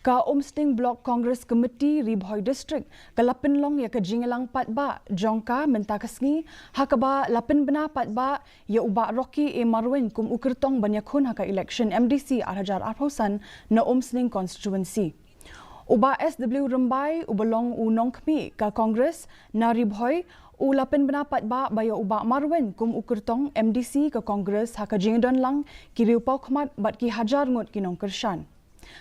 Ka Umsning Block Congress Committee Ribhoi District ka lapin long ya ka jingelang patba jongka mentakasngi hakaba lapin bena patba ya uba Rocky Marwein kum Kyrtong banyakhun haka Ilekshon MDC 2008 na Umsning constituency. Uba SW Rembai ubalong unong kami ka Congress na Ribhoi lapin bena patba baya uba Marwein kum Kyrtong MDC ka Congress haka jingdon lang kiriu pau khmat bat ki hajar ngot kinong kershan.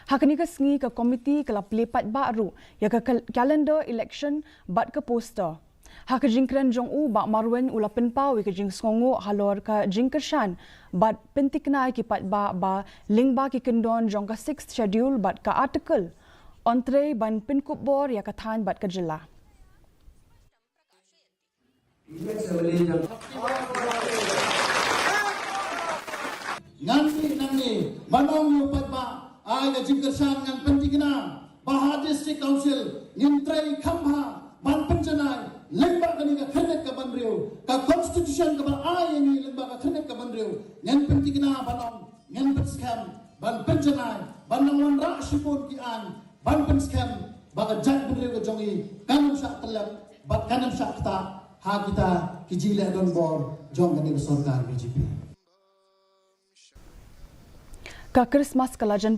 Hakani ka sngi ka komiti kala plepat baru ya ka kalendar election bat ka poster. Haka jingkran jong ba Marwein ulapin pau ka jing songo halor ka jingkershan bat pentikna ki patba ba lingba ki kendon jong ka 6th schedule bat ka article entre ban pinkup bor ya ka than bat ka jela. Nanti manong yung patba ay ka jingkershan ngang pentingna Baha District Council ngintray kamha ban pencanay lembak kani ka khenet ka banriu ka constitution ka ban ay ni lembak ka khenet ka banriu ngan pentingna banong ngan penskam ban pencanay ban nangwan ra sipon ki an ban penskam baga jat banriu ka jongi kanam sa telak bat kanam sa kata ha kita kijile don bor jong kani sarkar BJP Ka Christmas kalajan